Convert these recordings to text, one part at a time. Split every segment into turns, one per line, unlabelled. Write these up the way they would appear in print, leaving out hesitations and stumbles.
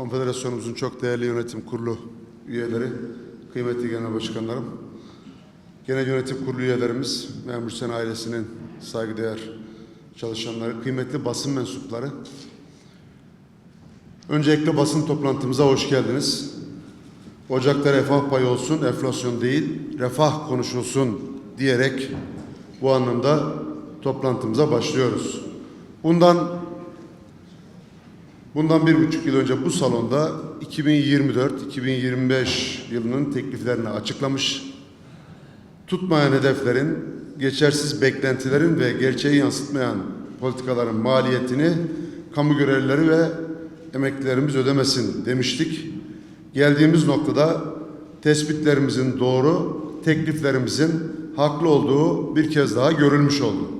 Konfederasyonumuzun çok değerli yönetim kurulu üyeleri, kıymetli genel başkanlarım, genel yönetim kurulu üyelerimiz, Memur Sen ailesinin saygıdeğer çalışanları, kıymetli basın mensupları, öncelikle basın toplantımıza hoş geldiniz. Ocakta refah payı olsun, enflasyon değil, refah konuşulsun diyerek bu anlamda toplantımıza başlıyoruz. Bundan 1,5 yıl önce bu salonda 2024-2025 yılının tekliflerini açıklamış, tutmayan hedeflerin, geçersiz beklentilerin ve gerçeği yansıtmayan politikaların maliyetini kamu görevlileri ve emeklilerimiz ödemesin demiştik. Geldiğimiz noktada tespitlerimizin doğru, tekliflerimizin haklı olduğu bir kez daha görülmüş oldu.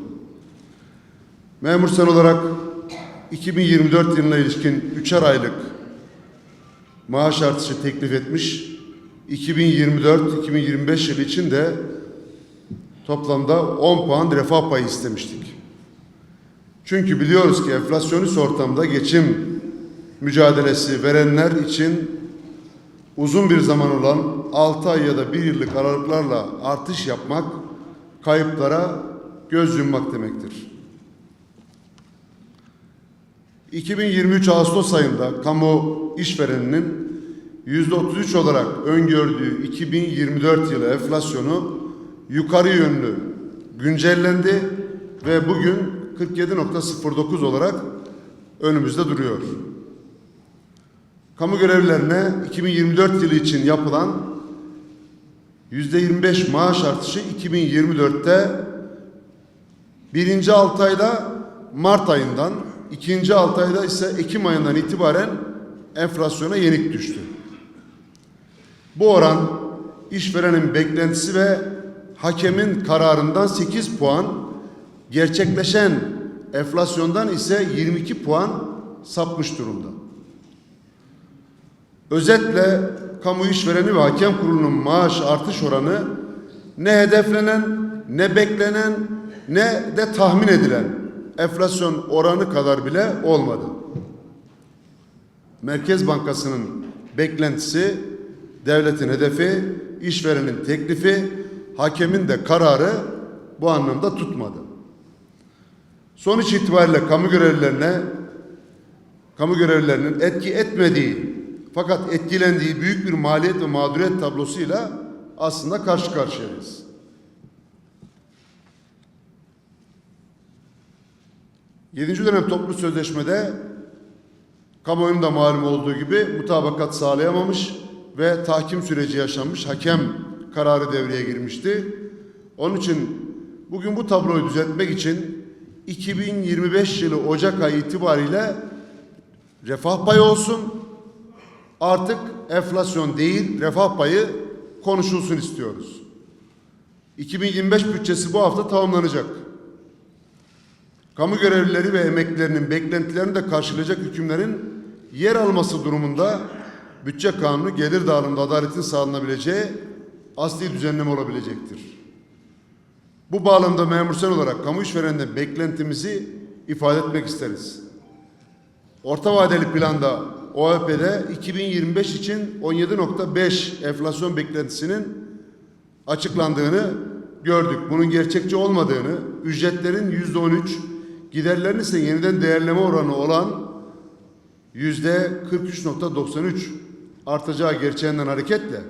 Memur Sen olarak 2024 yılına ilişkin 3'er aylık maaş artışı teklif etmiş, 2024-2025 yıl için de toplamda 10 puan refah payı istemiştik. Çünkü biliyoruz ki enflasyonist ortamda geçim mücadelesi verenler için uzun bir zaman olan 6 ay ya da 1 yıllık aralıklarla artış yapmak, kayıplara göz yummak demektir. 2023 Ağustos ayında kamu işvereninin %33 olarak öngördüğü 2024 yılı enflasyonu yukarı yönlü güncellendi ve bugün 47,09 olarak önümüzde duruyor. Kamu görevlilerine 2024 yılı için yapılan %25 maaş artışı 2024'te birinci 6 ayda Mart ayından, ikinci 6 ayda ise Ekim ayından itibaren enflasyona yenik düştü. Bu oran işverenin beklentisi ve hakemin kararından 8 puan, gerçekleşen enflasyondan ise 22 puan sapmış durumda. Özetle kamu işvereni ve hakem kurulunun maaş artış oranı ne hedeflenen, ne beklenen, ne de tahmin edilen enflasyon oranı kadar bile olmadı. Merkez Bankası'nın beklentisi, devletin hedefi, işverenin teklifi, hakemin de kararı bu anlamda tutmadı. Sonuç itibariyle kamu görevlilerinin etki etmediği fakat etkilendiği büyük bir maliyet ve mağduriyet tablosuyla aslında karşı karşıyayız. Yedinci dönem toplu sözleşmede kamuoyunun da malum olduğu gibi mutabakat sağlayamamış ve tahkim süreci yaşanmış, hakem kararı devreye girmişti. Onun için bugün bu tabloyu düzeltmek için 2025 yılı Ocak ayı itibariyle refah payı olsun, artık enflasyon değil refah payı konuşulsun istiyoruz. 2025 bütçesi bu hafta tamamlanacak. Kamu görevlileri ve emeklilerinin beklentilerini de karşılayacak hükümlerin yer alması durumunda bütçe kanunu gelir dağılımında adaletin sağlanabileceği asli düzenleme olabilecektir. Bu bağlamda Memur Sen olarak kamu işvereninden beklentimizi ifade etmek isteriz. Orta vadeli planda OHP'de 2025 için 17,5 enflasyon beklentisinin açıklandığını gördük. Bunun gerçekçi olmadığını, ücretlerin %13, giderlerin ise yeniden değerleme oranı olan %43,93 artacağı gerçeğinden hareketle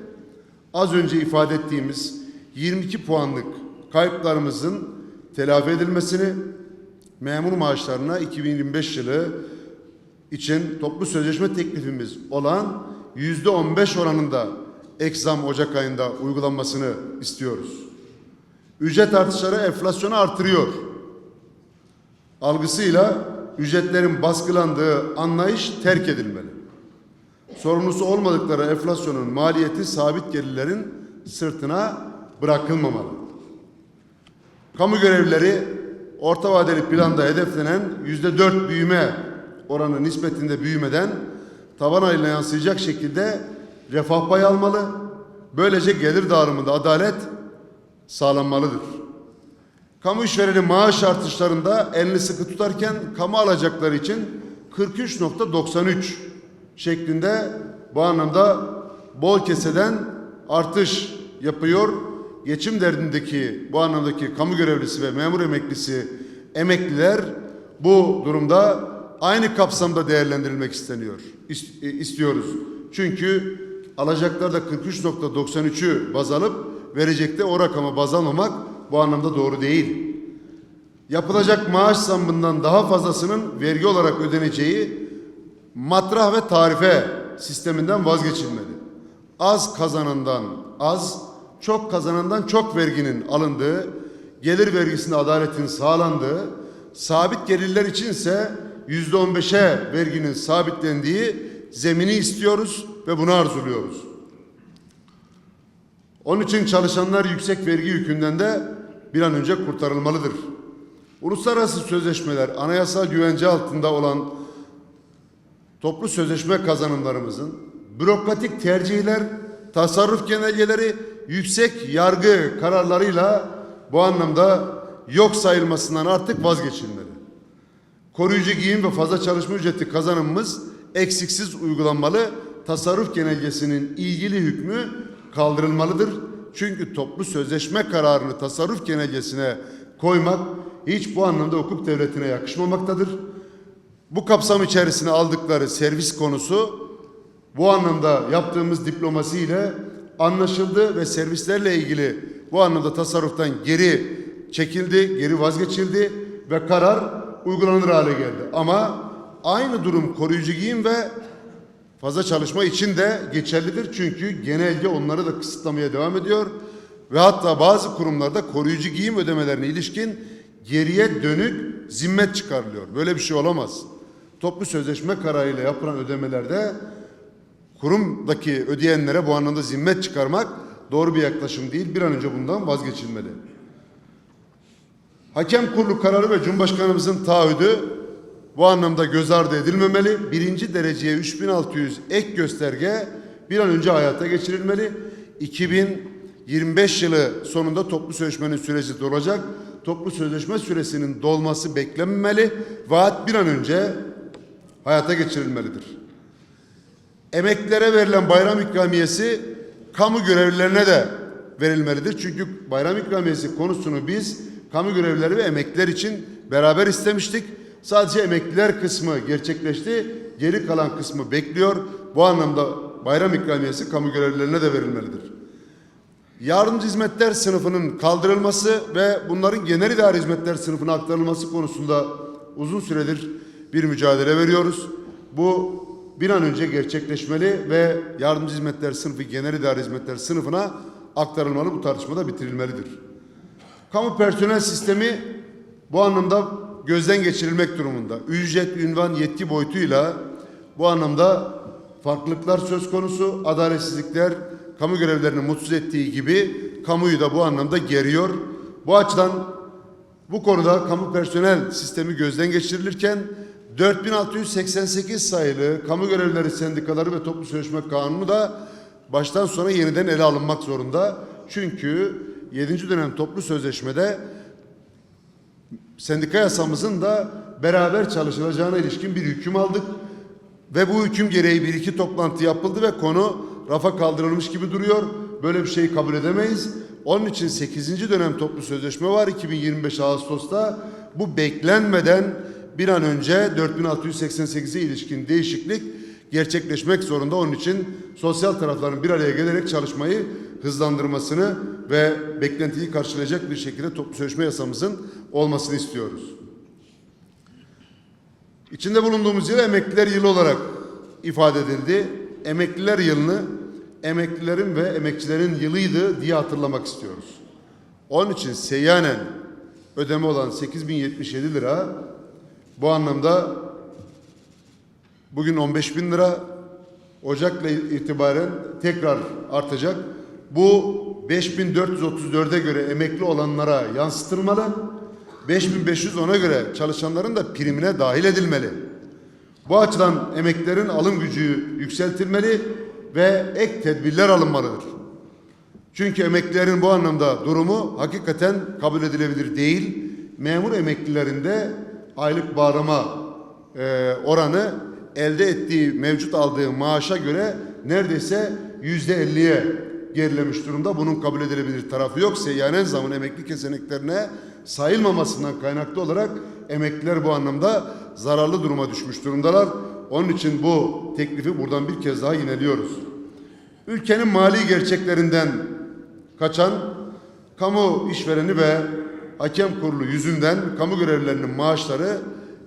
az önce ifade ettiğimiz 22 puanlık kayıplarımızın telafi edilmesini, memur maaşlarına 2025 yılı için toplu sözleşme teklifimiz olan %15 oranında ek zam Ocak ayında uygulanmasını istiyoruz. Ücret artışları enflasyonu artırıyor algısıyla ücretlerin baskılandığı anlayış terk edilmeli. Sorumlusu olmadıkları enflasyonun maliyeti sabit gelirlerin sırtına bırakılmamalı. Kamu görevlileri orta vadeli planda hedeflenen %4 büyüme oranı nispetinde büyümeden taban ayına yansıyacak şekilde refah payı almalı. Böylece gelir dağılımında adalet sağlanmalıdır. Kamu işvereni maaş artışlarında elini sıkı tutarken kamu alacakları için 43,93 şeklinde bu anlamda bol keseden artış yapıyor. Geçim derdindeki bu anlamdaki kamu görevlisi ve memur emeklisi emekliler bu durumda aynı kapsamda değerlendirilmek istiyoruz. Çünkü alacaklarda 43.93'ü baz alıp verecekte o rakamı baz almamak bu anlamda doğru değil. Yapılacak maaş zammından daha fazlasının vergi olarak ödeneceği matrah ve tarife sisteminden vazgeçilmeli. Az kazanandan az, çok kazanandan çok verginin alındığı, gelir vergisinde adaletin sağlandığı, sabit gelirler içinse %15'e verginin sabitlendiği zemini istiyoruz ve bunu arzuluyoruz. Onun için çalışanlar yüksek vergi yükünden de bir an önce kurtarılmalıdır. Uluslararası sözleşmeler, anayasal güvence altında olan toplu sözleşme kazanımlarımızın bürokratik tercihler, tasarruf genelgeleri, yüksek yargı kararlarıyla bu anlamda yok sayılmasından artık vazgeçilmeli. Koruyucu giyim ve fazla çalışma ücreti kazanımımız eksiksiz uygulanmalı, tasarruf genelgesinin ilgili hükmü kaldırılmalıdır. Çünkü toplu sözleşme kararını tasarruf genelgesine koymak hiç bu anlamda hukuk devletine yakışmamaktadır. Bu kapsam içerisine aldıkları servis konusu bu anlamda yaptığımız diplomasiyle anlaşıldı ve servislerle ilgili bu anlamda tasarruftan geri çekildi, geri vazgeçildi ve karar uygulanır hale geldi. Ama aynı durum koruyucu giyim ve fazla çalışma için de geçerlidir. Çünkü genelge onları da kısıtlamaya devam ediyor ve hatta bazı kurumlarda koruyucu giyim ödemelerine ilişkin geriye dönük zimmet çıkarılıyor. Böyle bir şey olamaz. Toplu sözleşme kararıyla yapılan ödemelerde kurumdaki ödeyenlere bu anlamda zimmet çıkarmak doğru bir yaklaşım değil. Bir an önce bundan vazgeçilmeli. Hakem kurulu kararı ve Cumhurbaşkanımızın taahhüdü bu anlamda göz ardı edilmemeli. Birinci dereceye 3600 ek gösterge bir an önce hayata geçirilmeli. 2025 yılı sonunda toplu sözleşmenin süreci dolacak. Toplu sözleşme süresinin dolması beklenmemeli. Vaat bir an önce hayata geçirilmelidir. Emeklilere verilen bayram ikramiyesi kamu görevlilerine de verilmelidir. Çünkü bayram ikramiyesi konusunu biz kamu görevlileri ve emekliler için beraber istemiştik. Sadece emekliler kısmı gerçekleşti. Geri kalan kısmı bekliyor. Bu anlamda bayram ikramiyesi kamu görevlilerine de verilmelidir. Yardımcı hizmetler sınıfının kaldırılması ve bunların genel idare hizmetler sınıfına aktarılması konusunda uzun süredir bir mücadele veriyoruz. Bu bir an önce gerçekleşmeli ve yardımcı hizmetler sınıfı genel idare hizmetler sınıfına aktarılmalı. Bu tartışmada bitirilmelidir. Kamu personel sistemi bu anlamda gözden geçirilmek durumunda. Ücret, ünvan, yetki boyutuyla bu anlamda farklılıklar söz konusu, adaletsizlikler kamu görevlerini mutsuz ettiği gibi kamuyu da bu anlamda geriyor. Bu açıdan bu konuda kamu personel sistemi gözden geçirilirken 4688 sayılı kamu görevlileri sendikaları ve toplu sözleşme kanunu da baştan sona yeniden ele alınmak zorunda. Çünkü 7. dönem toplu sözleşmede sendika yasamızın da beraber çalışılacağına ilişkin bir hüküm aldık. Ve bu hüküm gereği bir iki toplantı yapıldı ve konu rafa kaldırılmış gibi duruyor. Böyle bir şeyi kabul edemeyiz. Onun için 8. dönem toplu sözleşme var 2025 Ağustos'ta. Bu beklenmeden bir an önce 4688'e ilişkin değişiklik gerçekleşmek zorunda. Onun için sosyal tarafların bir araya gelerek çalışmayı hızlandırmasını ve beklentiyi karşılayacak bir şekilde toplu sözleşme yasamızın olmasını istiyoruz. İçinde bulunduğumuz yıl emekliler yılı olarak ifade edildi. Emekliler yılını emeklilerin ve emekçilerin yılıydı diye hatırlamak istiyoruz. Onun için seyyanen ödeme olan 8077 lira bu anlamda bugün 15.000 lira, Ocak'la itibaren tekrar artacak. Bu 5434'e göre emekli olanlara yansıtılmalı. 5500 ona göre çalışanların da primine dahil edilmeli. Bu açıdan emeklilerin alım gücü yükseltilmeli ve ek tedbirler alınmalıdır. Çünkü emeklilerin bu anlamda durumu hakikaten kabul edilebilir değil. Memur emeklilerinde aylık bağlama oranı elde ettiği, mevcut aldığı maaşa göre neredeyse %50'ye gerilemiş durumda. Bunun kabul edilebilir tarafı yok. Seyyanen zamın emekli kesinliklerine sayılmamasından kaynaklı olarak emekliler bu anlamda zararlı duruma düşmüş durumdalar. Onun için bu teklifi buradan bir kez daha yineliyoruz. Ülkenin mali gerçeklerinden kaçan kamu işvereni ve hakem kurulu yüzünden kamu görevlilerinin maaşları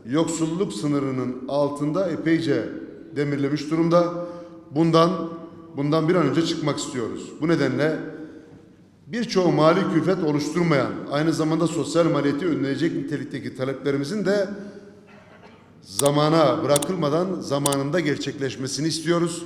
yoksulluk sınırının altında epeyce demirlemiş durumda. Bundan bir an önce çıkmak istiyoruz. Bu nedenle birçoğu mali külfet oluşturmayan, aynı zamanda sosyal maliyeti önleyecek nitelikteki taleplerimizin de zamana bırakılmadan zamanında gerçekleşmesini istiyoruz.